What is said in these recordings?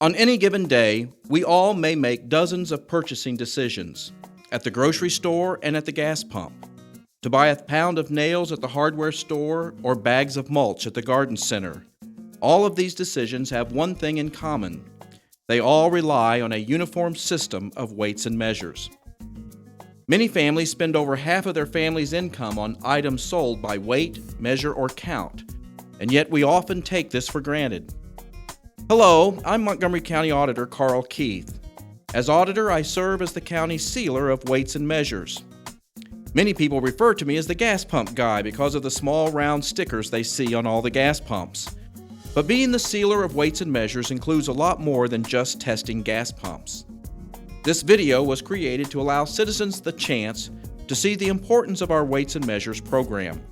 On any given day, we all may make dozens of purchasing decisions at the grocery store and at the gas pump, to buy a pound of nails at the hardware store or bags of mulch at the garden center. All of these decisions have one thing in common. They all rely on a uniform system of weights and measures. Many families spend over half of their family's income on items sold by weight, measure, or count, and yet we often take this for granted. Hello, I'm Montgomery County Auditor Carl Keith. As auditor, I serve as the county sealer of weights and measures. Many people refer to me as the gas pump guy because of the small round stickers they see on all the gas pumps. But being the sealer of weights and measures includes a lot more than just testing gas pumps. This video was created to allow citizens the chance to see the importance of our weights and measures program.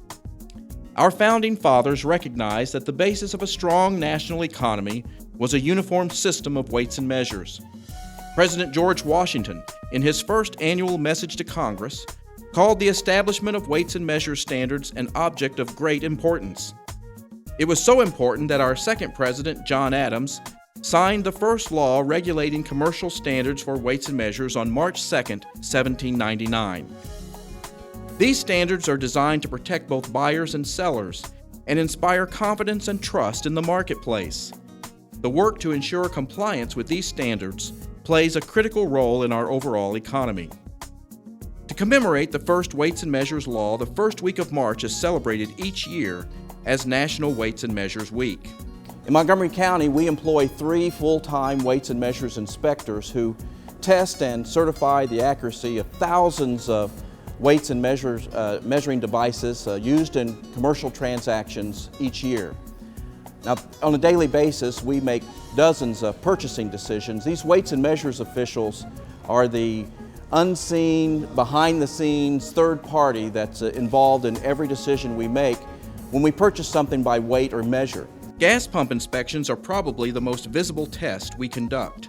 Our founding fathers recognized that the basis of a strong national economy was a uniform system of weights and measures. President George Washington, in his first annual message to Congress, called the establishment of weights and measures standards an object of great importance. It was so important that our second president, John Adams, signed the first law regulating commercial standards for weights and measures on March 2, 1799. These standards are designed to protect both buyers and sellers and inspire confidence and trust in the marketplace. The work to ensure compliance with these standards plays a critical role in our overall economy. To commemorate the first Weights and Measures Law, the first week of March is celebrated each year as National Weights and Measures Week. In Montgomery County, we employ 3 full-time weights and measures inspectors who test and certify the accuracy of thousands of weights and measures, measuring devices used in commercial transactions each year. Now, on a daily basis, we make dozens of purchasing decisions. These weights and measures officials are the unseen, behind-the-scenes third party that's involved in every decision we make when we purchase something by weight or measure. Gas pump inspections are probably the most visible test we conduct.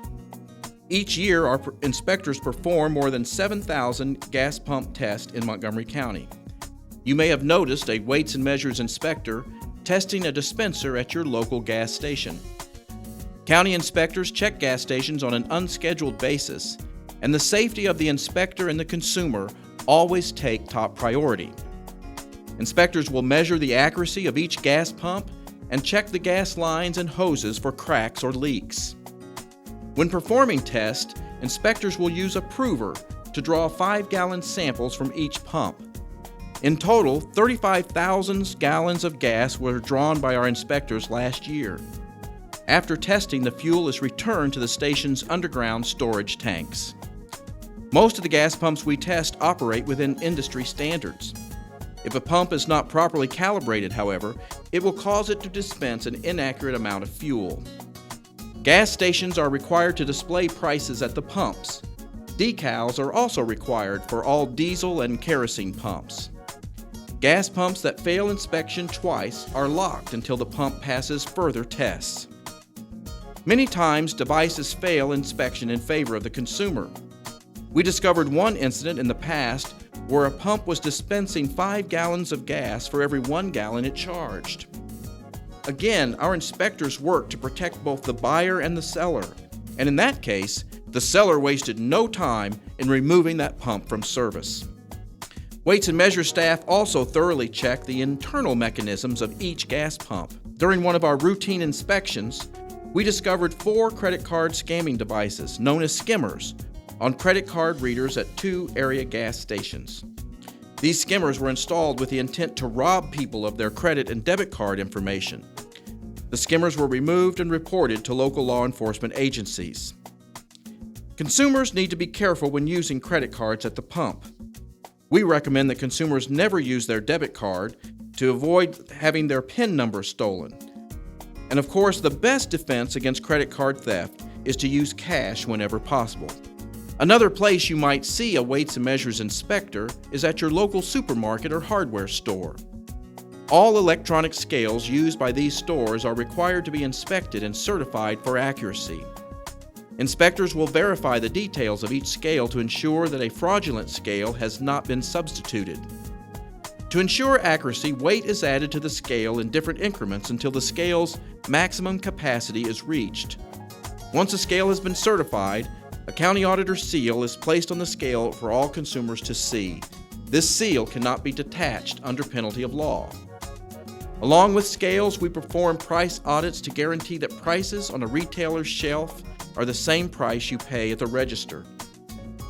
Each year, our inspectors perform more than 7,000 gas pump tests in Montgomery County. You may have noticed a weights and measures inspector testing a dispenser at your local gas station. County inspectors check gas stations on an unscheduled basis, and the safety of the inspector and the consumer always take top priority. Inspectors will measure the accuracy of each gas pump and check the gas lines and hoses for cracks or leaks. When performing tests, inspectors will use a prover to draw 5-gallon samples from each pump. In total, 35,000 gallons of gas were drawn by our inspectors last year. After testing, the fuel is returned to the station's underground storage tanks. Most of the gas pumps we test operate within industry standards. If a pump is not properly calibrated, however, it will cause it to dispense an inaccurate amount of fuel. Gas stations are required to display prices at the pumps. Decals are also required for all diesel and kerosene pumps. Gas pumps that fail inspection twice are locked until the pump passes further tests. Many times, devices fail inspection in favor of the consumer. We discovered one incident in the past where a pump was dispensing 5 gallons of gas for every 1 gallon it charged. Again, our inspectors work to protect both the buyer and the seller, and in that case, the seller wasted no time in removing that pump from service. Weights and measure staff also thoroughly check the internal mechanisms of each gas pump. During one of our routine inspections, we discovered 4 credit card scamming devices, known as skimmers, on credit card readers at 2 area gas stations. These skimmers were installed with the intent to rob people of their credit and debit card information. The skimmers were removed and reported to local law enforcement agencies. Consumers need to be careful when using credit cards at the pump. We recommend that consumers never use their debit card to avoid having their PIN number stolen. And of course, the best defense against credit card theft is to use cash whenever possible. Another place you might see a weights and measures inspector is at your local supermarket or hardware store. All electronic scales used by these stores are required to be inspected and certified for accuracy. Inspectors will verify the details of each scale to ensure that a fraudulent scale has not been substituted. To ensure accuracy, weight is added to the scale in different increments until the scale's maximum capacity is reached. Once a scale has been certified, a county auditor seal is placed on the scale for all consumers to see. This seal cannot be detached under penalty of law. Along with scales, we perform price audits to guarantee that prices on a retailer's shelf are the same price you pay at the register.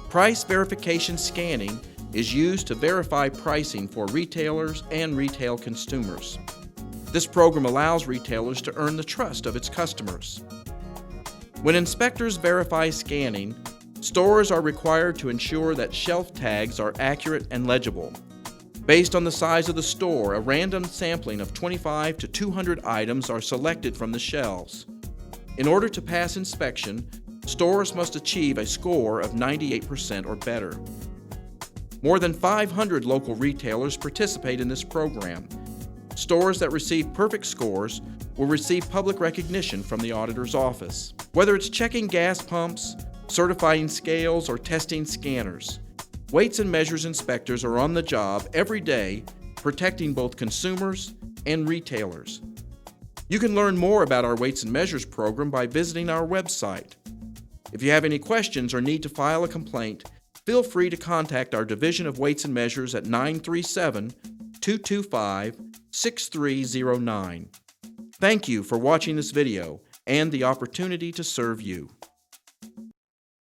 Price verification scanning is used to verify pricing for retailers and retail consumers. This program allows retailers to earn the trust of its customers. When inspectors verify scanning, stores are required to ensure that shelf tags are accurate and legible. Based on the size of the store, a random sampling of 25 to 200 items are selected from the shelves. In order to pass inspection, stores must achieve a score of 98% or better. More than 500 local retailers participate in this program. Stores that receive perfect scores will receive public recognition from the auditor's office. Whether it's checking gas pumps, certifying scales, or testing scanners, Weights and Measures inspectors are on the job every day protecting both consumers and retailers. You can learn more about our Weights and Measures program by visiting our website. If you have any questions or need to file a complaint, feel free to contact our Division of Weights and Measures at 937-225-6309. Thank you for watching this video and the opportunity to serve you.